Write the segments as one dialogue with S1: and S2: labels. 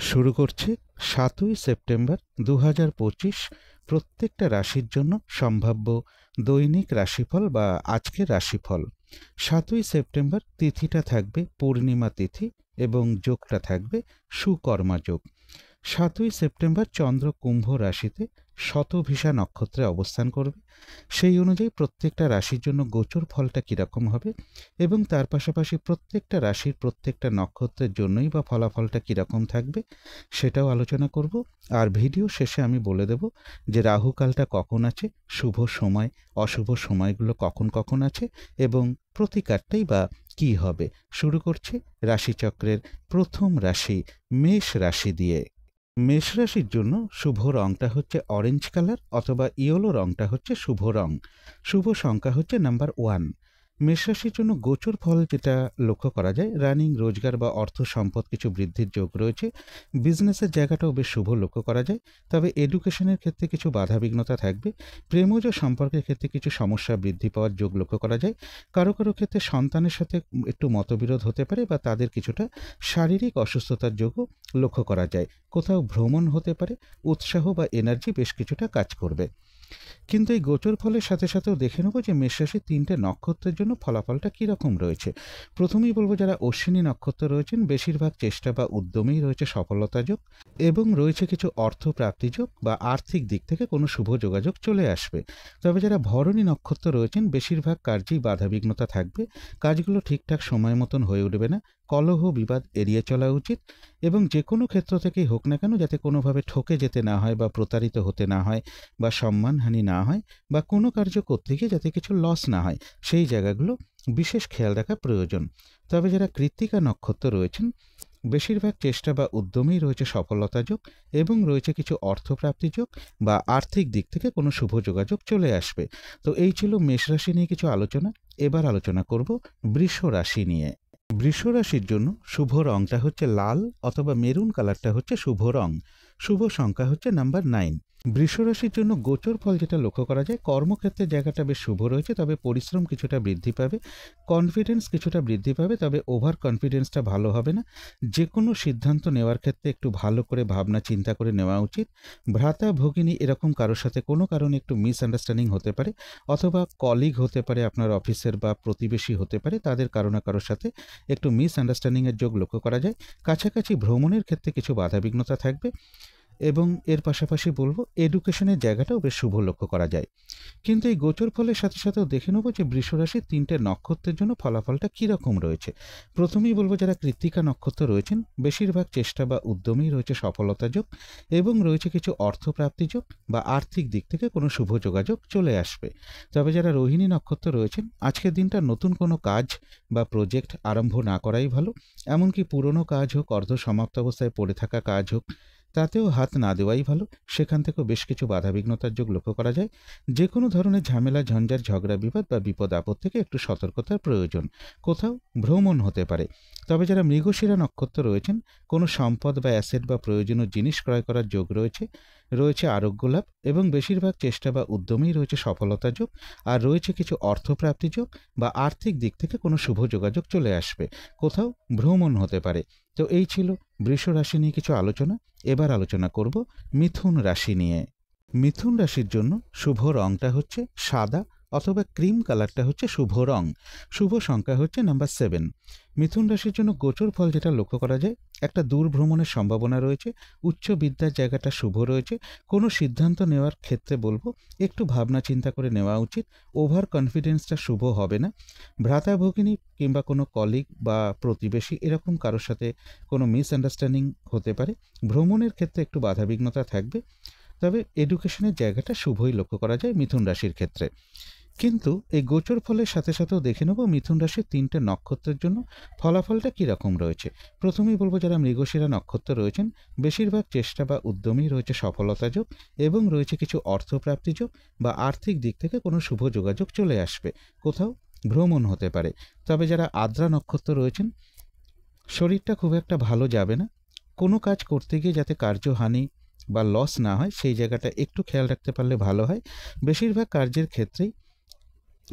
S1: শুরু করছি ৭ই সেপ্টেম্বর ২০২৫ প্রত্যেকটা রাশির জন্য সম্ভাব্য দৈনিক রাশিফল বা আজকের রাশিফল। ৭ই সেপ্টেম্বর তিথিটা থাকবে পূর্ণিমা তিথি এবং যোগটা থাকবে সুকর্মা যোগ। ৭ই সেপ্টেম্বর চন্দ্র কুম্ভ রাশিতে শতভিষা নক্ষত্রে অবস্থান করবে। সেই অনুযায়ী প্রত্যেকটা রাশির জন্য গোচর ফলটা কীরকম হবে এবং তার পাশাপাশি প্রত্যেকটা রাশির প্রত্যেকটা নক্ষত্রের জন্যই বা ফলাফলটা কীরকম থাকবে সেটাও আলোচনা করব। আর ভিডিও শেষে আমি বলে দেব যে রাহুকালটা কখন আছে, শুভ সময় অশুভ সময়গুলো কখন কখন আছে এবং প্রতিকারটাই বা কী হবে। শুরু করছি রাশিচক্রের প্রথম রাশি মেষ রাশি দিয়ে। মেষ রাশির জন্য শুভ রংটা হচ্ছে অরেঞ্জ কালার অথবা ইয়েলো রংটা হচ্ছে শুভ রং। শুভ সংখ্যা হচ্ছে নাম্বার 1। মেষ রাশির জন্য গোচর ফল যেটা লক্ষ্য করা যায়, রানিং রোজগার বা অর্থ সম্পদ কিছু বৃদ্ধির যোগ রয়েছে। বিজনেসের জায়গাটাও বেশ শুভ লক্ষ্য করা যায়, তবে এডুকেশনের ক্ষেত্রে কিছু বাধাবিঘ্নতা থাকবে। প্রেমজ সম্পর্কের ক্ষেত্রে কিছু সমস্যা বৃদ্ধি পাওয়ার যোগ লক্ষ্য করা যায়। কারো কারো ক্ষেত্রে সন্তানের সাথে একটু মতবিরোধ হতে পারে বা তাদের কিছুটা শারীরিক অসুস্থতার যোগও লক্ষ্য করা যায়। কোথাও ভ্রমণ হতে পারে, উৎসাহ বা এনার্জি বেশ কিছুটা কাজ করবে। কিন্তু এই গোচর ফলের সাথে সাথেও দেখে নেব যে মেষ রাশির 3টে নক্ষত্রের জন্য ফলাফলটা কীরকম রয়েছে। প্রথমেই বলবো যারা অশ্বিনী নক্ষত্র রয়েছেন বেশিরভাগ চেষ্টা বা উদ্যমেই রয়েছে সফলতা যোগ এবং রয়েছে কিছু অর্থ প্রাপ্তি যোগ বা আর্থিক দিক থেকে কোনো শুভ যোগাযোগ চলে আসবে। তবে যারা ভরণী নক্ষত্র রয়েছেন বেশিরভাগ কার্যেই বাধাবিঘ্নতা থাকবে, কাজগুলো ঠিকঠাক সময় মতন হয়ে উঠবে না, কলহ বিবাদ এড়িয়ে চলা উচিত এবং যে কোনো ক্ষেত্র থেকেই হোক না কেন যাতে কোনোভাবে ঠকে যেতে না হয় বা প্রতারিত হতে না হয় বা সম্মানহানি না হয় বা কোনো কার্য করতে গিয়ে যাতে কিছু লস না হয় সেই জায়গাগুলো বিশেষ খেয়াল রাখা প্রয়োজন। তবে যারা কৃত্তিকা নক্ষত্র রয়েছেন বেশিরভাগ চেষ্টা বা উদ্যমেই রয়েছে সফলতা যোগ এবং রয়েছে কিছু অর্থপ্রাপ্তি যোগ বা আর্থিক দিক থেকে কোনো শুভ যোগাযোগ চলে আসবে। তো এই ছিল মেষ রাশি নিয়ে কিছু আলোচনা। এবার আলোচনা করব বৃষ রাশি নিয়ে। বৃষ রাশির জন্য শুভ রংটা হচ্ছে লাল অথবা মেরুন কালারটা হচ্ছে শুভ রং। শুভ সংখ্যা হচ্ছে নাম্বার 9। বৃষ রাশির জন্য গোচর ফল যেটা লক্ষ্য করা যায়, কর্মক্ষেত্রের জায়গাটা বেশ শুভ রয়েছে, তবে পরিশ্রম কিছুটা বৃদ্ধি পাবে, কনফিডেন্স কিছুটা বৃদ্ধি পাবে, তবে ওভার কনফিডেন্সটা ভালো হবে না। যে কোনো সিদ্ধান্ত নেওয়ার ক্ষেত্রে একটু ভালো করে ভাবনা চিন্তা করে নেওয়া উচিত। ভ্রাতা ভগিনী এরকম কারোর সাথে কোনো কারণে একটু মিসআন্ডারস্ট্যান্ডিং হতে পারে অথবা কলিগ হতে পারে, আপনার অফিসের বা প্রতিবেশী হতে পারে, তাদের কারো না কারোর সাথে একটু মিসআন্ডারস্ট্যান্ডিংয়ের যোগ লক্ষ্য করা যায়। কাছাকাছি ভ্রমণের ক্ষেত্রে কিছু বাধাবিঘ্নতা থাকবে এবং এর পাশাপাশি বলবো এডুকেশনের জায়গাটাও বেশ শুভ লক্ষ্য করা যায়। কিন্তু এই গোচর ফলের সাথে সাথেও দেখে নেবো যে বৃষ রাশির 3টে নক্ষত্রের জন্য ফলাফলটা কীরকম রয়েছে। প্রথমেই বলবো যারা কৃত্তিকা নক্ষত্র রয়েছেন বেশিরভাগ চেষ্টা বা উদ্যমেই রয়েছে সফলতা যোগ এবং রয়েছে কিছু অর্থপ্রাপ্তি যোগ বা আর্থিক দিক থেকে কোনো শুভ যোগাযোগ চলে আসবে। তবে যারা রোহিণী নক্ষত্র রয়েছেন আজকের দিনটা নতুন কোনো কাজ বা প্রজেক্ট আরম্ভ না করাই ভালো। এমনকি পুরনো কাজ হোক, অর্ধ সমাপ্ত অবস্থায় পড়ে থাকা কাজ হোক, তাতেও হাত না দেওয়াই ভালো। সেখান থেকেও বেশ কিছু বাধাবিঘ্নতার যোগ লক্ষ্য করা যায়। যে কোনো ধরনের ঝামেলা ঝঞ্ঝাট ঝগড়া বিবাদ বা বিপদ আপদ থেকে একটু সতর্কতার প্রয়োজন। কোথাও ভ্রমণ হতে পারে। তবে যারা মৃগশিরা নক্ষত্র রয়েছেন কোনো সম্পদ বা অ্যাসেট বা প্রয়োজনীয় জিনিস ক্রয় করার যোগ রয়েছে, রয়েছে আরোগ্য লাভ এবং বেশিরভাগ চেষ্টা বা উদ্যমেই রয়েছে সফলতা যোগ আর রয়েছে কিছু অর্থপ্রাপ্তি যোগ বা আর্থিক দিক থেকে কোনো শুভ যোগাযোগ চলে আসবে। কোথাও ভ্রমণ হতে পারে। তো এই ছিল বৃষ রাশি নিয়ে কিছু আলোচনা। এবার আলোচনা করব মিথুন রাশি নিয়ে। মিথুন রাশির জন্য শুভ রংটা হচ্ছে সাদা অথবা ক্রিম কালারটা হচ্ছে শুভ রং। শুভ সংখ্যা হচ্ছে নাম্বার 7। মিথুন রাশির জন্য গোচর ফল যেটা লক্ষ্য করা যায়, একটা দূর ভ্রমণের সম্ভাবনা রয়েছে, উচ্চ বিদ্যার জায়গাটা শুভ রয়েছে। কোনো সিদ্ধান্ত নেওয়ার ক্ষেত্রে বলবো একটু ভাবনা চিন্তা করে নেওয়া উচিত, ওভার কনফিডেন্সটা শুভ হবে না। ভ্রাতা ভগিনী কিংবা কোনো কলিগ বা প্রতিবেশী এরকম কারোর সাথে কোনো মিসআন্ডারস্ট্যান্ডিং হতে পারে। ভ্রমণের ক্ষেত্রে একটু বাধাবিঘ্নতা থাকবে, তবে এডুকেশনের জায়গাটা শুভই লক্ষ্য করা যায় মিথুন রাশির ক্ষেত্রে। কিন্তু এই গোচর ফলের সাথে সাথেও দেখে নেব মিথুন রাশির 3টে নক্ষত্রের জন্য ফলাফলটা কীরকম রয়েছে। প্রথমেই বলবো যারা মৃগশিরা নক্ষত্র রয়েছেন বেশিরভাগ চেষ্টা বা উদ্যমেই রয়েছে সফলতা যোগ এবং রয়েছে কিছু অর্থপ্রাপ্তি যোগ বা আর্থিক দিক থেকে কোনো শুভ যোগাযোগ চলে আসবে। কোথাও ভ্রমণ হতে পারে। তবে যারা আদ্রা নক্ষত্র রয়েছেন শরীরটা খুব একটা ভালো যাবে না। কোনো কাজ করতে গিয়ে যাতে কার্যহানি বা লস না হয় সেই জায়গাটা একটু খেয়াল রাখতে পারলে ভালো হয়। বেশিরভাগ কার্যের ক্ষেত্রেই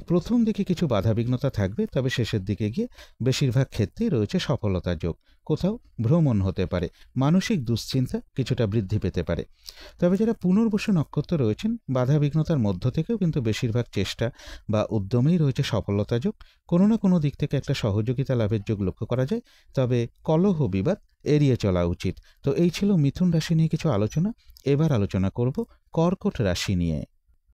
S1: প্রথম দিকে কিছু বাধাবিঘ্নতা থাকবে, তবে শেষের দিকে গিয়ে বেশিরভাগ ক্ষেত্রেই রয়েছে সফলতার যোগ। কোথাও ভ্রমণ হতে পারে, মানসিক দুশ্চিন্তা কিছুটা বৃদ্ধি পেতে পারে। তবে যারা পুনর্বসু নক্ষত্র রয়েছেন, বাধাবিঘ্নতার মধ্য থেকেও কিন্তু বেশিরভাগ চেষ্টা বা উদ্যমেই রয়েছে সফলতা যোগ। কোনো না কোনো দিক থেকে একটা সহযোগিতা লাভের যোগ লক্ষ্য করা যায়, তবে কলহ বিবাদ এড়িয়ে চলা উচিত। তো এই ছিল মিথুন রাশি নিয়ে কিছু আলোচনা। এবার আলোচনা করব কর্কট রাশি নিয়ে।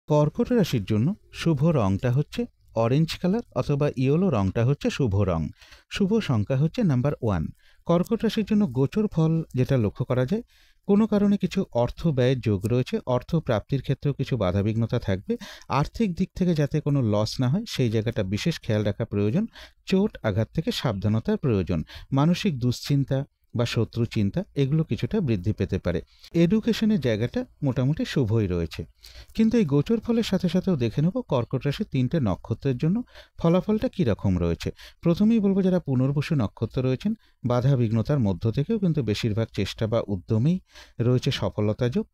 S1: কর্কট রাশির জন্য শুভ রংটা হচ্ছে অরেঞ্জ কালার অথবা ইয়েলো রংটা হচ্ছে শুভ রং। শুভ সংখ্যা হচ্ছে নাম্বার 1। কর্কট রাশির জন্য গোচর ফল যেটা লক্ষ্য করা যায়, কোনো কারণে কিছু অর্থ ব্যয়ের যোগ রয়েছে, অর্থ প্রাপ্তির ক্ষেত্রেও কিছু বাধাবিঘ্নতা থাকবে। আর্থিক দিক থেকে যাতে কোনো লস না হয় সেই জায়গাটা বিশেষ খেয়াল রাখা প্রয়োজন। চোট আঘাত থেকে সাবধানতার প্রয়োজন। মানসিক দুশ্চিন্তা বা শত্রু চিন্তা এগুলো কিছুটা বৃদ্ধি পেতে পারে। এডুকেশনের জায়গাটা মোটামুটি শুভই রয়েছে। কিন্তু এই গোচর ফলের সাথে সাথেও দেখে নেব কর্কট রাশির 3টে নক্ষত্রের জন্য ফলাফলটা কীরকম রয়েছে। প্রথমেই বলবো যারা পুনর্বসু নক্ষত্র রয়েছেন, বাধা বিঘ্নতার মধ্য থেকেও কিন্তু বেশিরভাগ চেষ্টা বা উদ্যমেই রয়েছে সফলতা যোগ।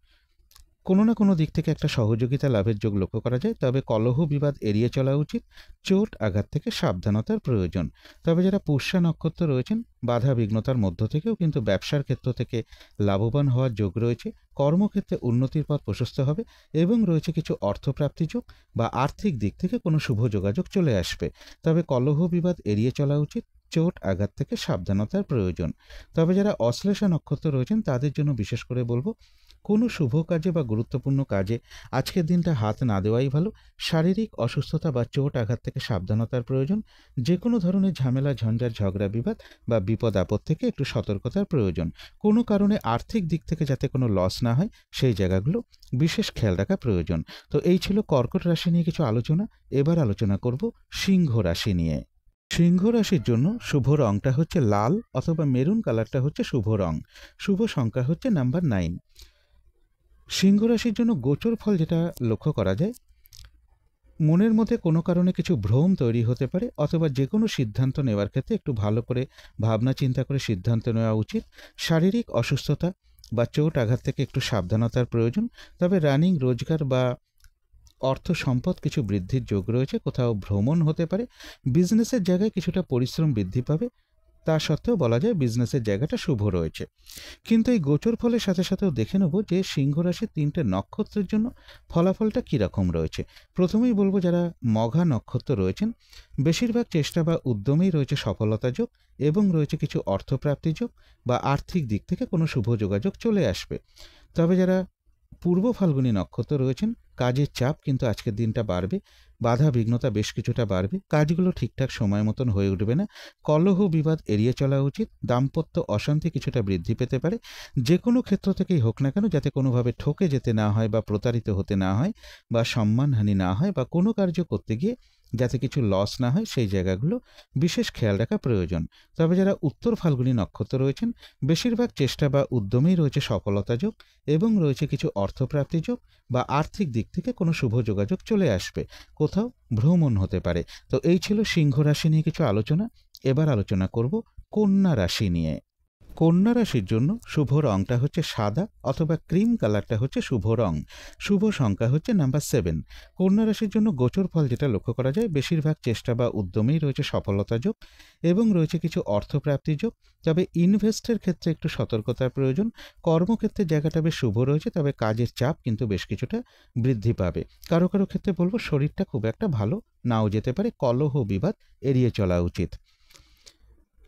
S1: কোনো না কোনো দিক থেকে একটা সহযোগিতা লাভের যোগ লক্ষ্য করা যায়, তবে কলহ বিবাদ এড়িয়ে চলা উচিত। চোট আঘাত থেকে সাবধানতার প্রয়োজন। তবে যারা পুষ্যা নক্ষত্র রয়েছেন, বাধা বিঘ্নতার মধ্য থেকেও কিন্তু ব্যবসার ক্ষেত্র থেকে লাভবান হওয়ার যোগ রয়েছে। কর্মক্ষেত্রে উন্নতির পথ প্রশস্ত হবে এবং রয়েছে কিছু অর্থপ্রাপ্তি যোগ বা আর্থিক দিক থেকে কোনো শুভ যোগাযোগ চলে আসবে। তবে কলহ বিবাদ এড়িয়ে চলা উচিত। চোট আঘাত থেকে সাবধানতার প্রয়োজন। তবে যারা অশ্লেষা নক্ষত্র রয়েছেন তাদের জন্য বিশেষ করে বলবো কোনো শুভ কাজে বা গুরুত্বপূর্ণ কাজে আজকের দিনটা হাত না দেওয়াই ভালো। শারীরিক অসুস্থতা বা চোট আঘাত থেকে সাবধানতার প্রয়োজন। যে কোনো ধরনের ঝামেলা ঝঞ্ঝাট ঝগড়া বিবাদ বা বিপদ আপদ থেকে একটু সতর্কতার প্রয়োজন। কোনো কারণে আর্থিক দিক থেকে যাতে কোনো লস না হয় সেই জায়গাগুলো বিশেষ খেয়াল রাখা প্রয়োজন। তো এই ছিল কর্কট রাশি নিয়ে কিছু আলোচনা। এবার আলোচনা করব সিংহ রাশি নিয়ে। সিংহ রাশির জন্য শুভ রংটা হচ্ছে লাল অথবা মেরুন কালারটা হচ্ছে শুভ রং। শুভ সংখ্যা হচ্ছে নাম্বার 9। সিংহ রাশির জন্য গোচর ফল যেটা লক্ষ্য করা যায়, মনের মধ্যে কোনো কারণে কিছু ভ্রম তৈরি হতে পারে, অথবা যে কোনো সিদ্ধান্ত নেওয়ার ক্ষেত্রে একটু ভালো করে ভাবনা চিন্তা করে সিদ্ধান্ত নেওয়া উচিত। শারীরিক অসুস্থতা বা চোট আঘাত থেকে একটু সাবধানতার প্রয়োজন। তবে রানিং রোজগার বা অর্থ সম্পদ কিছু বৃদ্ধির যোগ রয়েছে। কোথাও ভ্রমণ হতে পারে। বিজনেসের জায়গায় কিছুটা পরিশ্রম বৃদ্ধি পাবে। তা সত্ত্বেও বলা যায় বিজনেসের জায়গাটা শুভ রয়েছে। কিন্তু এই গোচর ফলের সাথে সাথেও দেখে নেব যে সিংহ রাশির 3টে নক্ষত্রের জন্য ফলাফলটা কীরকম রয়েছে। প্রথমেই বলবো যারা মঘা নক্ষত্র রয়েছেন, বেশিরভাগ চেষ্টা বা উদ্যমেই রয়েছে সফলতা যোগ এবং রয়েছে কিছু অর্থপ্রাপ্তি যোগ বা আর্থিক দিক থেকে কোনো শুভ যোগাযোগ চলে আসবে। তবে যারা পূর্ব ফাল্গুনী নক্ষত্র রয়েছেন, কাজের চাপ কিন্তু আজকের দিনটা বাড়বে। বাধা বিঘ্নতা বেশ কিছুটা বাড়বে। কাজগুলো ঠিকঠাক সময় মতন হয়ে উঠবে না। কলহ বিবাদ এড়িয়ে চলা উচিত। দাম্পত্য অশান্তি কিছুটা বৃদ্ধি পেতে পারে। যে কোনো ক্ষেত্র থেকেই হোক না কেন যাতে কোনোভাবে ঠকে যেতে না হয় বা প্রতারিত হতে না হয় বা সম্মানহানি না হয় বা কোনো কার্য করতে গিয়ে যাতে কিছু লস না হয় সেই জায়গাগুলো বিশেষ খেয়াল রাখা প্রয়োজন। তবে যারা উত্তর ফাল্গুনী নক্ষত্র রয়েছেন, বেশিরভাগ চেষ্টা বা উদ্যমেই রয়েছে সফলতা যোগ এবং রয়েছে কিছু অর্থপ্রাপ্তি যোগ বা আর্থিক দিক থেকে কোনো শুভ যোগাযোগ চলে আসবে। কোথাও ভ্রমণ হতে পারে। তো এই ছিল সিংহ রাশি নিয়ে কিছু আলোচনা। এবার আলোচনা করব কন্যা রাশি নিয়ে। কন্যা রাশির জন্য শুভ রংটা হচ্ছে সাদা অথবা ক্রিম কালারটা হচ্ছে শুভ রং। শুভ সংখ্যা হচ্ছে নাম্বার 7। কন্যা রাশির জন্য গোচর ফল যেটা লক্ষ্য করা যায়, বেশিরভাগ চেষ্টা বা উদ্যমেই রয়েছে সফলতা যোগ এবং রয়েছে কিছু অর্থপ্রাপ্তি যোগ। তবে ইনভেস্টের ক্ষেত্রে একটু সতর্কতার প্রয়োজন। কর্মক্ষেত্রের জায়গাটা বেশ শুভ রয়েছে, তবে কাজের চাপ কিন্তু বেশ কিছুটা বৃদ্ধি পাবে। কারো কারো ক্ষেত্রে বলবো শরীরটা খুব একটা ভালো নাও যেতে পারে। কলহ বিবাদ এড়িয়ে চলা উচিত।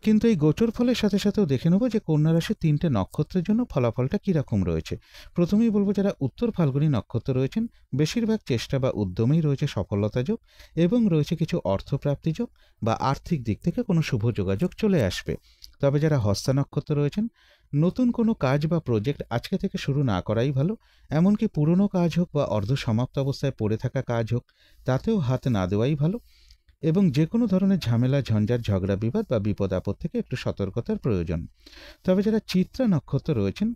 S1: কিন্তু এই গোচর ফলের সাথে সাথেও দেখে নেব যে কন্যা রাশির 3টে নক্ষত্রের জন্য ফলাফলটা কীরকম রয়েছে। প্রথমেই বলবো যারা উত্তর ফাল্গুনী নক্ষত্র রয়েছেন, বেশিরভাগ চেষ্টা বা উদ্যমেই রয়েছে সফলতা যোগ এবং রয়েছে কিছু অর্থপ্রাপ্তি যোগ বা আর্থিক দিক থেকে কোনো শুভ যোগাযোগ চলে আসবে। তবে যারা হস্তা নক্ষত্র রয়েছেন, নতুন কোনো কাজ বা প্রজেক্ট আজকে থেকে শুরু না করাই ভালো। এমনকি পুরনো কাজ হোক বা অর্ধ সমাপ্ত অবস্থায় পড়ে থাকা কাজ হোক, তাতেও হাত না দেওয়াই ভালো। এবং যে কোনো ধরনের ঝামেলা ঝঞ্ঝাট ঝগড়া বিবাদ বা বিপদ আপদ থেকে একটু সতর্কতার প্রয়োজন। তবে যারা চিত্রা নক্ষত্র রয়েছেন,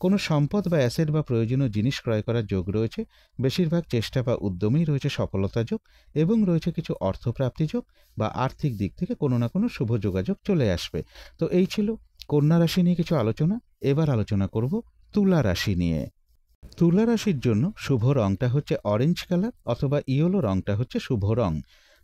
S1: কোনো সম্পদ বা অ্যাসেট বা প্রয়োজনীয় জিনিস ক্রয় করার যোগ রয়েছে। বেশিরভাগ চেষ্টা বা উদ্যমেই রয়েছে সফলতা যোগ এবং রয়েছে কিছু অর্থপ্রাপ্তি যোগ বা আর্থিক দিক থেকে কোনো না কোনো শুভ যোগাযোগ চলে আসবে। তো এই ছিল কন্যা রাশি নিয়ে কিছু আলোচনা। এবার আলোচনা করব তুলা রাশি নিয়ে। তুলা রাশির জন্য শুভ রংটা হচ্ছে অরেঞ্জ কালার অথবা ইয়েলো রংটা হচ্ছে শুভ রং।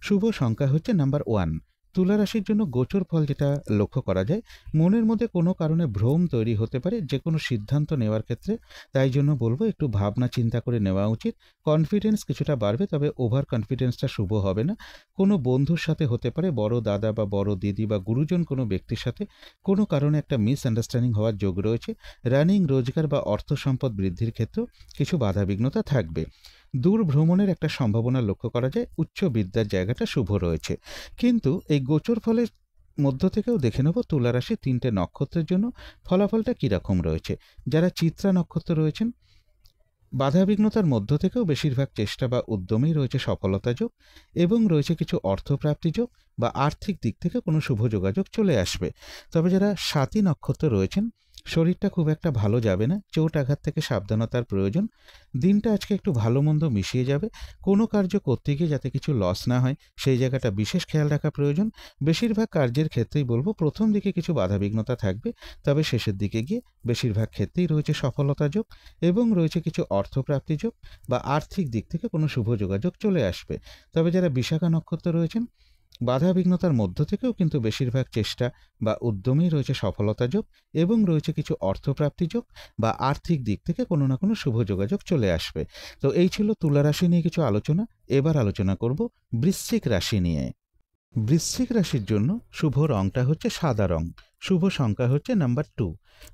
S1: শুভ সংখ্যা হচ্ছে নাম্বার 1। তুলা রাশির জন্য গোচর ফল যেটা লক্ষ্য করা যায়, মনের মধ্যে কোনো কারণে ভ্রম তৈরি হতে পারে যে কোনো সিদ্ধান্ত নেওয়ার ক্ষেত্রে। তাই জন্য বলবো একটু ভাবনা চিন্তা করে নেওয়া উচিত। কনফিডেন্স কিছুটা বাড়বে, তবে ওভার কনফিডেন্সটা শুভ হবে না। কোনো বন্ধুর সাথে হতে পারে, বড় দাদা বা বড় দিদি বা গুরুজন কোনো ব্যক্তির সাথে কোনো কারণে একটা মিসআন্ডারস্ট্যান্ডিং হওয়ার যোগ রয়েছে। রানিং রোজগার বা অর্থ সম্পদ বৃদ্ধির ক্ষেত্রেও কিছু বাধাবিঘ্নতা থাকবে। দূর ভ্রমণের একটা সম্ভাবনা লক্ষ্য করা যায়। উচ্চ বিদ্যার জায়গাটা শুভ রয়েছে। কিন্তু এই গোচর ফলের মধ্য থেকেও দেখে নেব তুলা রাশি 3টে নক্ষত্রের জন্য ফলাফলটা কীরকম রয়েছে। যারা চিত্রা নক্ষত্র রয়েছেন, বাধাবিঘ্নতার মধ্য থেকেও বেশিরভাগ চেষ্টা বা উদ্যমেই রয়েছে সফলতা যোগ, এবং রয়েছে কিছু অর্থপ্রাপ্তি যোগ বা আর্থিক দিক থেকে কোনো শুভ যোগাযোগ চলে আসবে। তবে যারা স্বাতী নক্ষত্র রয়েছেন, শরীরটা খুব একটা ভালো যাবে না, চোট আঘাত থেকে সাবধানতার প্রয়োজন। দিনটা আজকে একটু ভালো মন্দ মিশিয়ে যাবে। কোনো কার্য করতে গিয়ে যাতে কিছু লস না হয় সেই জায়গাটা বিশেষ খেয়াল রাখা প্রয়োজন। বেশিরভাগ কার্যের ক্ষেত্রেই বলবো প্রথম দিকে কিছু বাধাবিঘ্নতা থাকবে, তবে শেষের দিকে গিয়ে বেশিরভাগ ক্ষেত্রেই রয়েছে সফলতা যোগ এবং রয়েছে কিছু অর্থপ্রাপ্তি যোগ বা আর্থিক দিক থেকে কোনো শুভ যোগাযোগ চলে আসবে। তবে যারা বিশাখা নক্ষত্র রয়েছেন, বাধাবিঘ্নতার মধ্য থেকেও কিন্তু বেশিরভাগ চেষ্টা বা উদ্যমেই রয়েছে সফলতা যোগ এবং রয়েছে কিছু অর্থপ্রাপ্তি যোগ বা আর্থিক দিক থেকে কোনো না কোনো শুভ যোগাযোগ চলে আসবে। তো এই ছিল তুলা রাশি নিয়ে কিছু আলোচনা। এবার আলোচনা করব বৃশ্চিক রাশি নিয়ে। বৃশ্চিক রাশির জন্য শুভ রংটা হচ্ছে সাদা রং। শুভ সংখ্যা হচ্ছে নাম্বার 2।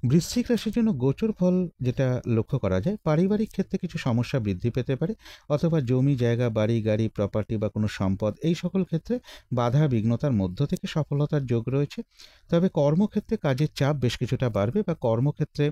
S1: বৃশ্চিক রাশির জন্য গোচর ফল যেটা লক্ষ্য করা যায়, পারিবারিক ক্ষেত্রে কিছু সমস্যা বৃদ্ধি পেতে পারে, অথবা জমি জায়গা বাড়ি গাড়ি প্রপার্টি বা কোনো সম্পদ এই সকল ক্ষেত্রে বাধা বিঘ্নতার মধ্য থেকে সফলতার যোগ রয়েছে। তবে কর্মক্ষেত্রে কাজের চাপ বেশ কিছুটা বাড়বে বা কর্মক্ষেত্রে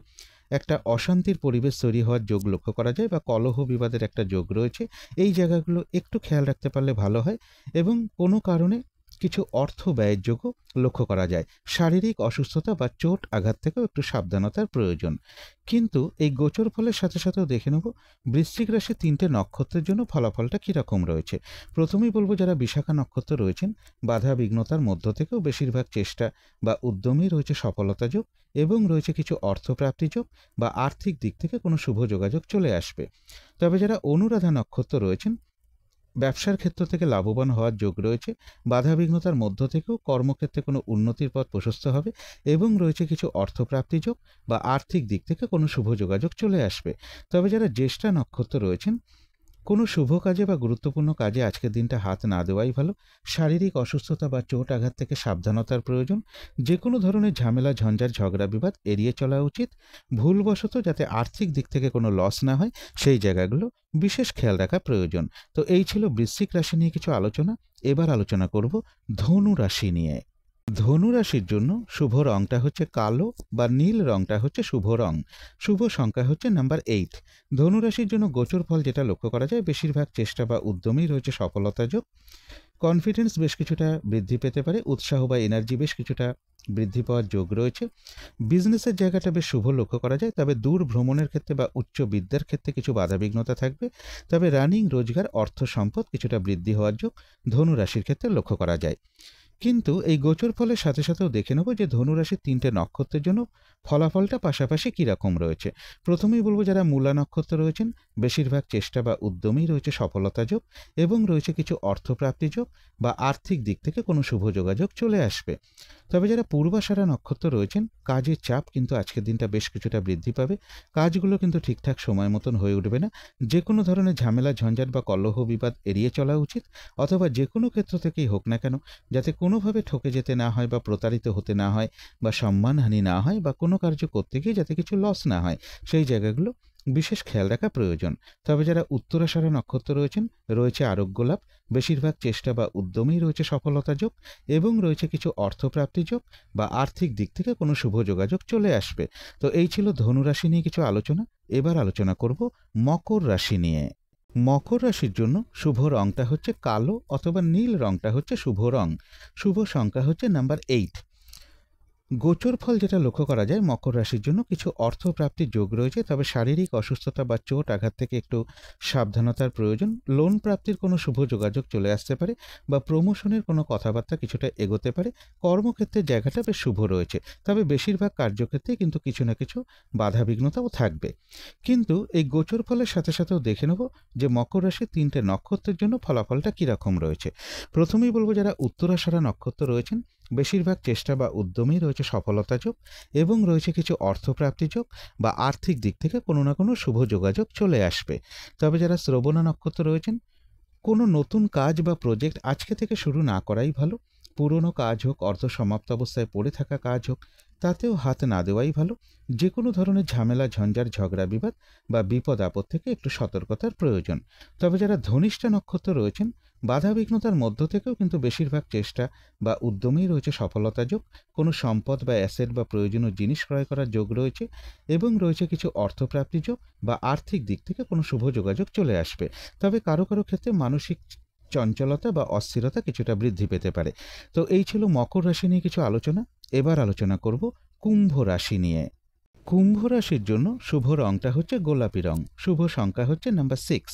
S1: একটা অশান্তির পরিবেশ তৈরি হওয়ার যোগ লক্ষ্য করা যায় বা কলহ বিবাদের একটা যোগ রয়েছে। এই জায়গাগুলো একটু খেয়াল রাখতে পারলে ভালো হয়। এবং কোনো কারণে কিছু অর্থ ব্যয়ের যোগও লক্ষ্য করা যায়। শারীরিক অসুস্থতা বা চোট আঘাত থেকেও একটু সাবধানতার প্রয়োজন। কিন্তু এই গোচর ফলের সাথে সাথেও দেখে নেব বৃশ্চিক রাশি 3টে নক্ষত্রের জন্য ফলাফলটা কীরকম রয়েছে। প্রথমেই বলবো যারা বিশাখা নক্ষত্র রয়েছেন, বাধা বিঘ্নতার মধ্য থেকেও বেশিরভাগ চেষ্টা বা উদ্যমেই রয়েছে সফলতা যোগ এবং রয়েছে কিছু অর্থপ্রাপ্তি যোগ বা আর্থিক দিক থেকে কোনো শুভ যোগাযোগ চলে আসবে। তবে যারা অনুরাধা নক্ষত্র রয়েছেন, ব্যবসার ক্ষেত্র থেকে লাভবান হওয়ার যোগ রয়েছে। বাধাবিঘ্নতার মধ্য থেকেও কর্মক্ষেত্রে কোনো উন্নতির পথ প্রশস্ত হবে এবং রয়েছে কিছু অর্থপ্রাপ্তি যোগ বা আর্থিক দিক থেকে কোনো শুভ যোগাযোগ চলে আসবে। তবে যারা জ্যেষ্ঠা নক্ষত্র রয়েছেন, কোনো শুভ কাজে বা গুরুত্বপূর্ণ কাজে আজকের দিনটা হাত না দেওয়াই ভালো। শারীরিক অসুস্থতা বা চোট আঘাত থেকে সাবধানতার প্রয়োজন। যে কোনো ধরনের ঝামেলা ঝঞ্ঝাট ঝগড়া বিবাদ এড়িয়ে চলা উচিত। ভুলবশত যাতে আর্থিক দিক থেকে কোনো লস না হয় সেই জায়গাগুলো বিশেষ খেয়াল রাখা প্রয়োজন। তো এই ছিল বৃশ্চিক রাশি নিয়ে কিছু আলোচনা। এবার আলোচনা করব ধনু রাশি নিয়ে। ধনু রাশির জন্য শুভ রংটা হচ্ছে কালো বা নীল রংটা হচ্ছে শুভ রং। শুভ সংখ্যা হচ্ছে নাম্বার 8। ধনু রাশির জন্য গোচর ফল যেটা লক্ষ্য করা যায়, বেশিরভাগ চেষ্টা বা উদ্যমেই রয়েছে সফলতা যোগ। কনফিডেন্স বেশ কিছুটা বৃদ্ধি পেতে পারে, উৎসাহ বা এনার্জি বেশ কিছুটা বৃদ্ধি পাওয়ার যোগ রয়েছে। বিজনেসের জায়গাটা বেশ শুভ লক্ষ্য করা যায়, তবে দূর ভ্রমণের ক্ষেত্রে বা উচ্চ বিদ্যার ক্ষেত্রে কিছু বাধাবিঘ্নতা থাকবে। তবে রানিং রোজগার অর্থ সম্পদ কিছুটা বৃদ্ধি হওয়ার যোগ ধনু রাশির ক্ষেত্রে লক্ষ্য করা যায়। কিন্তু এই গোচর ফলের সাথে সাথেও দেখে নেব যে ধনুরাশির 3টে নক্ষত্রের জন্য ফলাফলটা পাশাপাশি কীরকম রয়েছে। প্রথমেই বলবো যারা মূলা নক্ষত্র রয়েছেন, বেশিরভাগ চেষ্টা বা উদ্যমেই রয়েছে সফলতা যোগ এবং রয়েছে কিছু অর্থপ্রাপ্তি যোগ বা আর্থিক দিক থেকে কোনো শুভ যোগাযোগ চলে আসবে। তবে যারা পূর্বাষাঢ়া নক্ষত্র রয়েছেন, কাজের চাপ কিন্তু আজকের দিনটা বেশ কিছুটা বৃদ্ধি পাবে। কাজগুলো কিন্তু ঠিকঠাক সময় মতন হয়ে উঠবে না। যে কোনো ধরনের ঝামেলা ঝঞ্ঝাট বা কলহ বিবাদ এড়িয়ে চলা উচিত, অথবা যে কোনো ক্ষেত্র থেকেই হোক না কেন যাতে কোনোভাবে ঠকে যেতে না হয় বা প্রতারিত হতে না হয় বা সম্মানহানি না হয় বা কোনো কার্য করতে গিয়ে যাতে কিছু লস না হয় সেই জায়গাগুলো বিশেষ খেয়াল রাখা প্রয়োজন। তবে যারা উত্তরাষাঢ়া নক্ষত্র রয়েছেন, রয়েছে আরোগ্য লাভ। বেশিরভাগ চেষ্টা বা উদ্যমেই রয়েছে সফলতা যোগ এবং রয়েছে কিছু অর্থপ্রাপ্তি যোগ বা আর্থিক দিক থেকে কোনো শুভ যোগাযোগ চলে আসবে। তো এই ছিল ধনুরাশি নিয়ে কিছু আলোচনা। এবার আলোচনা করব মকর রাশি নিয়ে। মকর রাশির জন্য শুভ রংটা হচ্ছে কালো অথবা নীল রংটা হচ্ছে শুভ রং। শুভ সংখ্যা হচ্ছে নাম্বার 8। গোচর ফল যেটা লক্ষ্য করা যায় মকর রাশির জন্য কিছু অর্থপ্রাপ্তির যোগ রয়েছে, তবে শারীরিক অসুস্থতা বা চোট আঘাত থেকে একটু সাবধানতার প্রয়োজন। লোন প্রাপ্তির কোনো শুভ যোগাযোগ চলে আসতে পারে বা প্রমোশনের কোনো কথাবার্তা কিছুটা এগোতে পারে। কর্মক্ষেত্রের জায়গাটা বেশ শুভ রয়েছে, তবে বেশিরভাগ কার্যক্ষেত্রে কিন্তু কিছু না কিছু বাধাবিঘ্নতাও থাকবে। কিন্তু এই গোচর ফলের সাথে সাথেও দেখে নেব যে মকর রাশির 3টে নক্ষত্রের জন্য ফলাফলটা কীরকম রয়েছে। প্রথমেই বলবো যারা উত্তরাষাঢ়া নক্ষত্র রয়েছেন, বেশিরভাগ চেষ্টা বা উদ্যমেই রয়েছে সফলতা যোগ এবং রয়েছে কিছু অর্থপ্রাপ্তি যোগ বা আর্থিক দিক থেকে কোনো না কোনো শুভ যোগাযোগ চলে আসবে। তবে যারা শ্রবণা নক্ষত্র রয়েছেন, কোনো নতুন কাজ বা প্রজেক্ট আজকে থেকে শুরু না করাই ভালো। পুরনো কাজ হোক, অর্ধ সমাপ্ত অবস্থায় পড়ে থাকা কাজ হোক, তাতেও হাত না দেওয়াই ভালো। যে কোনো ধরনের ঝামেলা, ঝঞ্ঝাট, ঝগড়া বিবাদ বা বিপদ আপদ থেকে একটু সতর্কতার প্রয়োজন। তবে যারা ধনিষ্ঠা নক্ষত্র রয়েছেন, বাধাবিঘ্নতার মধ্য থেকেও কিন্তু বেশিরভাগ চেষ্টা বা উদ্যমেই রয়েছে সফলতা যোগ। কোনো সম্পদ বা অ্যাসেট বা প্রয়োজনীয় জিনিস ক্রয় করার যোগ রয়েছে এবং রয়েছে কিছু অর্থপ্রাপ্তি যোগ বা আর্থিক দিক থেকে কোনো শুভ যোগাযোগ চলে আসবে। তবে কারো কারো ক্ষেত্রে মানসিক চঞ্চলতা বা অস্থিরতা কিছুটা বৃদ্ধি পেতে পারে। তো এই ছিল মকর রাশি নিয়ে কিছু আলোচনা। এবার আলোচনা করব কুম্ভ রাশি নিয়ে। কুম্ভ রাশির জন্য শুভ রংটা হচ্ছে গোলাপি রং, শুভ সংখ্যা হচ্ছে নাম্বার 6।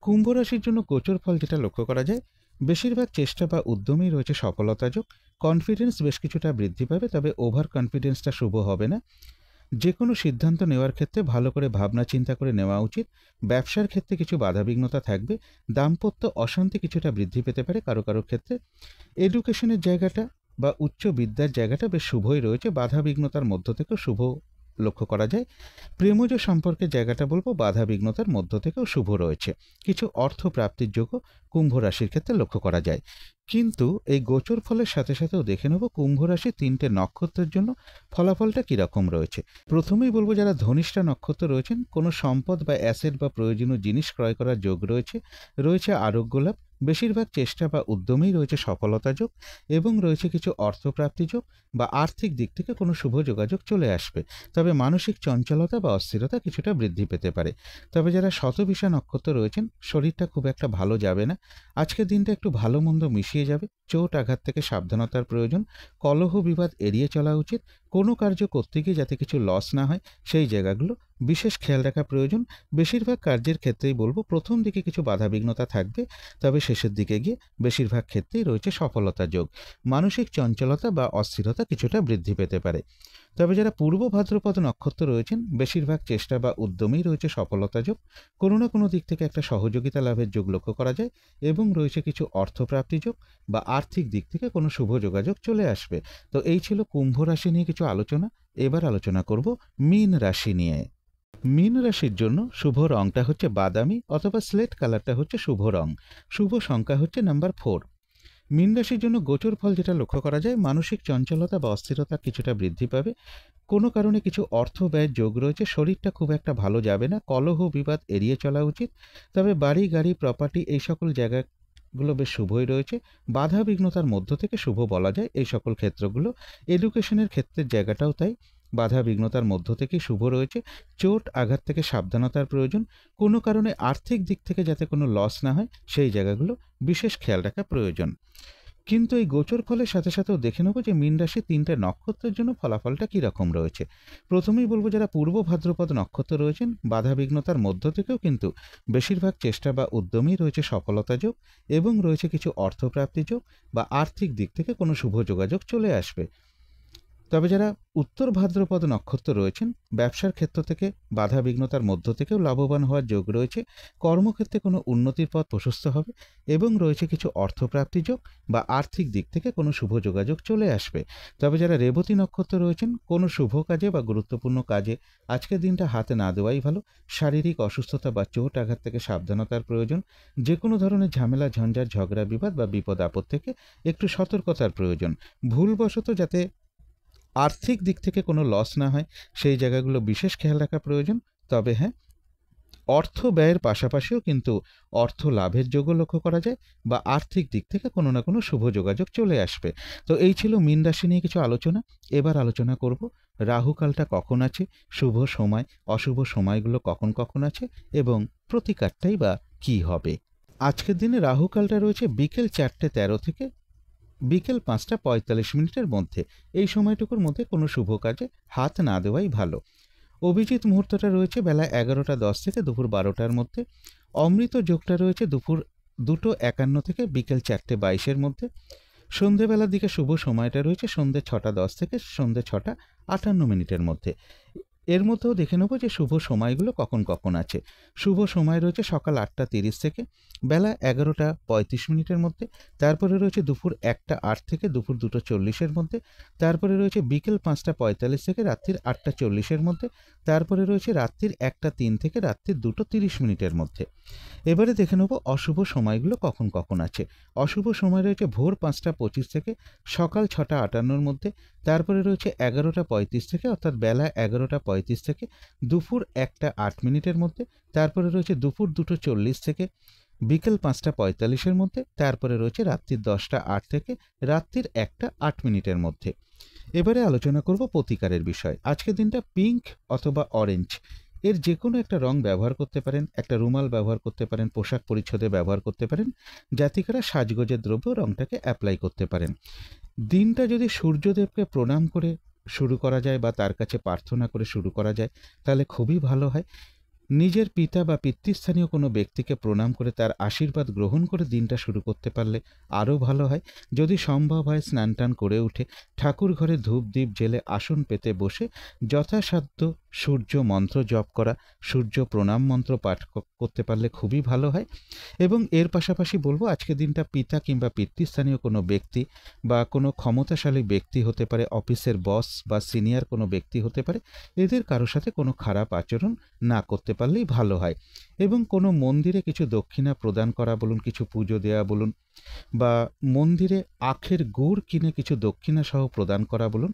S1: কুম্ভ রাশির জন্য গোচর ফল যেটা লক্ষ্য করা যায়, বেশিরভাগ চেষ্টা বা উদ্যমেই রয়েছে সফলতা যোগ। কনফিডেন্স বেশ কিছুটা বৃদ্ধি পাবে, তবে ওভার কনফিডেন্সটা শুভ হবে না। যে কোনো সিদ্ধান্ত নেওয়ার ক্ষেত্রে ভালো করে ভাবনা চিন্তা করে নেওয়া উচিত। ব্যবসার ক্ষেত্রে কিছু বাধাবিঘ্নতা থাকবে। দাম্পত্য অশান্তি কিছুটা বৃদ্ধি পেতে পারে কারো কারো ক্ষেত্রে। এডুকেশনের জায়গাটা বা উচ্চ বিদ্যার জায়গাটা বেশ শুভই রয়েছে, বাধাবিঘ্নতার মধ্য থেকেও শুভ লক্ষ্য করা যায়। প্রেমজ সম্পর্কের জায়গাটা বলবো বাধাবিঘ্নতার মধ্য থেকেও শুভ রয়েছে। কিছু অর্থ প্রাপ্তির যোগও কুম্ভ রাশির ক্ষেত্রে লক্ষ্য করা যায়। কিন্তু এই গোচর ফলের সাথে সাথেও দেখে নেব কুম্ভ রাশি 3টে নক্ষত্রের জন্য ফলাফলটা কীরকম রয়েছে। প্রথমেই বলবো যারা ধনিষ্ঠা নক্ষত্র রয়েছেন, কোনো সম্পদ বা অ্যাসেট বা প্রয়োজনীয় জিনিস ক্রয় করার যোগ রয়েছে। রয়েছে আরোগ্য লাভ, বেশিরভাগ চেষ্টা বা উদ্যমেই রয়েছে সফলতা যোগ এবং রয়েছে কিছু অর্থপ্রাপ্তি যোগ বা আর্থিক দিক থেকে কোনো শুভ যোগাযোগ চলে আসবে। তবে মানসিক চঞ্চলতা বা অস্থিরতা কিছুটা বৃদ্ধি পেতে পারে। তবে যারা শতবিশা নক্ষত্র রয়েছেন, শরীরটা খুব একটা ভালো যাবে না। আজকের দিনটা একটু ভালো মন্দ মিশিয়ে যাবে। চোট আঘাত থেকে সাবধানতার প্রয়োজন। কলহ বিবাদ এড়িয়ে চলা উচিত। কোনো কার্য করতে গিয়ে যাতে কিছু লস না হয় সেই জায়গাগুলো বিশেষ খেয়াল রাখা প্রয়োজন। বেশিরভাগ কার্যের ক্ষেত্রেই বলবো প্রথম দিকে কিছু বাধাবিঘ্নতা থাকবে, তবে শেষের দিকে গিয়ে বেশিরভাগ ক্ষেত্রেই রয়েছে সফলতা যোগ। মানসিক চঞ্চলতা বা অস্থিরতা কিছুটা বৃদ্ধি পেতে পারে। তবে যারা পূর্ব ভাদ্রপদ নক্ষত্র রয়েছেন, বেশিরভাগ চেষ্টা বা উদ্যমেই রয়েছে সফলতা যোগ। কোনো না কোনো দিক থেকে একটা সহযোগিতা লাভের যোগ লক্ষ্য করা যায় এবং রয়েছে কিছু অর্থপ্রাপ্তি যোগ বা আর্থিক দিক থেকে কোনো শুভ যোগাযোগ চলে আসবে। তো এই ছিল কুম্ভ রাশি নিয়ে কিছু আলোচনা। এবার আলোচনা করব মীন রাশি নিয়ে। মীন রাশির জন্য শুভ রংটা হচ্ছে বাদামি অথবা স্লেট কালারটা হচ্ছে শুভ রং। শুভ সংখ্যা হচ্ছে নাম্বার 4। মীন রাশির জন্য গোচর ফল যেটা লক্ষ্য করা যায়, মানসিক চঞ্চলতা বা অস্থিরতা কিছুটা বৃদ্ধি পাবে। কোনো কারণে কিছু অর্থ ব্যয়ের যোগ রয়েছে। শরীরটা খুব একটা ভালো যাবে না। কলহ বিবাদ এড়িয়ে চলা উচিত। তবে বাড়ি, গাড়ি, প্রপার্টি এই সকল জায়গাগুলো বেশ শুভই রয়েছে। বাধা বিঘ্নতার মধ্য থেকে শুভ বলা যায় এই সকল ক্ষেত্রগুলো। এডুকেশনের ক্ষেত্রের জায়গাটাও তাই, বাধা বিঘ্নতার মধ্য থেকেই শুভ রয়েছে। চোট আঘাত থেকে সাবধানতার প্রয়োজন। কোনো কারণে আর্থিক দিক থেকে যাতে কোনো লস না হয় সেই জায়গাগুলো বিশেষ খেয়াল রাখা প্রয়োজন। কিন্তু এই গোচর ফলের সাথে সাথেও দেখে নেব যে মীন রাশি 3টে নক্ষত্রের জন্য ফলাফলটা কীরকম রয়েছে। প্রথমেই বলবো যারা পূর্ব ভাদ্রপদ নক্ষত্র রয়েছেন, বাধাবিঘ্নতার মধ্য থেকেও কিন্তু বেশিরভাগ চেষ্টা বা উদ্যমেই রয়েছে সফলতা যোগ এবং রয়েছে কিছু অর্থপ্রাপ্তি যোগ বা আর্থিক দিক থেকে কোনো শুভ যোগাযোগ চলে আসবে। তবে যারা উত্তর ভাদ্রপদ নক্ষত্র রয়েছেন, ব্যবসার ক্ষেত্র থেকে বাধাবিঘ্নতার মধ্য থেকেও লাভবান হওয়ার যোগ রয়েছে। কর্মক্ষেত্রে কোনো উন্নতির পথ প্রশস্ত হবে এবং রয়েছে কিছু অর্থপ্রাপ্তি যোগ বা আর্থিক দিক থেকে কোনো শুভ যোগাযোগ চলে আসবে। তবে যারা রেবতী নক্ষত্র রয়েছেন, কোনো শুভ কাজে বা গুরুত্বপূর্ণ কাজে আজকের দিনটা হাতে না দেওয়াই ভালো। শারীরিক অসুস্থতা বা চোট আঘাত থেকে সাবধানতার প্রয়োজন। যে কোনো ধরনের ঝামেলা, ঝঞ্ঝাট, ঝগড়া বিবাদ বা বিপদ আপদ থেকে একটু সতর্কতার প্রয়োজন। ভুলবশত যাতে আর্থিক দিক থেকে কোনো লস না হয় সেই জায়গাগুলো বিশেষ খেয়াল রাখা প্রয়োজন। তবে হ্যাঁ, অর্থ ব্যয়ের পাশাপাশিও কিন্তু অর্থ লাভের যোগও লক্ষ্য করা যায় বা আর্থিক দিক থেকে কোনো না কোনো শুভ যোগাযোগ চলে আসবে। তো এই ছিল মীন রাশি নিয়ে কিছু আলোচনা। এবার আলোচনা করব রাহুকালটা কখন আছে, শুভ সময় অশুভ সময়গুলো কখন কখন আছে এবং প্রতিকারটাই বা কী হবে। আজকের দিনে রাহুকালটা রয়েছে বিকেল 4:13 থেকে বিকেল 5:45 মধ্যে। এই সময়টুকুর মধ্যে কোনো শুভ কাজে হাত না দেওয়াই ভালো। অভিজিৎ মুহূর্তটা রয়েছে বেলা 11:10 থেকে দুপুর 12টার মধ্যে। অমৃত যোগটা রয়েছে দুপুর 2:51 থেকে বিকেল 4:22 মধ্যে। সন্ধেবেলার দিকে শুভ সময়টা রয়েছে সন্ধে 6:10 থেকে সন্ধে 6:58 মধ্যে। এর মধ্যেও দেখে নেব যে শুভ সময়গুলো কখন কখন আছে। শুভ সময় রয়েছে সকাল 8:30 থেকে বেলা 11:35 মধ্যে। তারপরে রয়েছে দুপুর 1:08 থেকে দুপুর 2:40 মধ্যে। তারপরে রয়েছে বিকেল 5:45 থেকে রাত্রির 8:40 মধ্যে। তারপরে রয়েছে রাত্রির 1:03 থেকে রাত্রির 2:30 মধ্যে। এবারে দেখে নেব অশুভ সময়গুলো কখন কখন আছে। অশুভ সময় রয়েছে ভোর 5:25 থেকে সকাল 6:58 মধ্যে। তারপরে রয়েছে 11:35 থেকে অর্থাৎ বেলা 11:35 থেকে দুপুর 1:08 মধ্যে। তারপরে রয়েছে দুপুর 2:40 থেকে বিকেল 5:45 মধ্যে। তারপরে রয়েছে রাত্রির 10:08 থেকে রাত্রির 1:08 মধ্যে। এবারে আলোচনা করব প্রতিকারের বিষয়। আজকের দিনটা পিঙ্ক অথবা অরেঞ্জ এর যে কোনো একটা রং ব্যবহার করতে পারেন, একটা রুমাল ব্যবহার করতে পারেন, পোশাক পরিচ্ছদে ব্যবহার করতে পারেন। জাতিকারা সাজগোজের দ্রব্য রংটাকে অ্যাপ্লাই করতে পারেন। দিনটা যদি সূর্যদেবকে প্রণাম করে শুরু করা যায় বা তার কাছে প্রার্থনা করে শুরু করা যায় তাহলে খুবই ভালো হয়। নিজের পিতা বা পিতৃস্থানীয় কোনো ব্যক্তিকে প্রণাম করে তার আশীর্বাদ গ্রহণ করে দিনটা শুরু করতে পারলে আরও ভালো হয়। যদি সম্ভব হয় স্নান টান করে উঠে ঠাকুর ঘরে ধূপ দ্বীপ জেলে আসন পেতে বসে যথাসাধ্য সূর্য মন্ত্র জপ করা, সূর্য প্রণাম মন্ত্র পাঠ করতে পারলে খুবই ভালো হয়। এবং এর পাশাপাশি বলবো আজকের দিনটা পিতা কিংবা পিতৃস্থানীয় কোনো ব্যক্তি বা কোনো ক্ষমতাশালী ব্যক্তি হতে পারে, অফিসের বস বা সিনিয়র কোনো ব্যক্তি হতে পারে, এদের কারোর সাথে কোনো খারাপ আচরণ না করতে পারলেই ভালো হয়। এবং কোনো মন্দিরে কিছু দক্ষিণা প্রদান করা বলুন, কিছু পুজো দেওয়া বলুন, বা মন্দিরে আখের গুড় কিনে কিছু দক্ষিণা সহ প্রদান করা বলুন,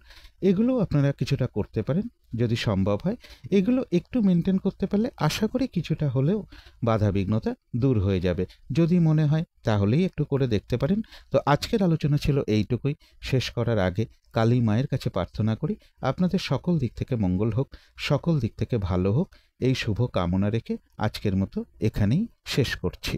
S1: এগুলোও আপনারা কিছুটা করতে পারেন যদি সম্ভব হয়। এগুলো একটু মেনটেন করতে পারলে আশা করি কিছুটা হলেও বাধাবিঘ্নতা দূর হয়ে যাবে। যদি মনে হয় তাহলেই একটু করে দেখতে পারেন। তো আজকের আলোচনা ছিল এইটুকুই। শেষ করার আগে কালী মায়ের কাছে প্রার্থনা করি আপনাদের সকল দিক থেকে মঙ্গল হোক, সকল দিক থেকে ভালো হোক, এই শুভ কামনা রেখে আজকের মতো এখানেই শেষ করছি।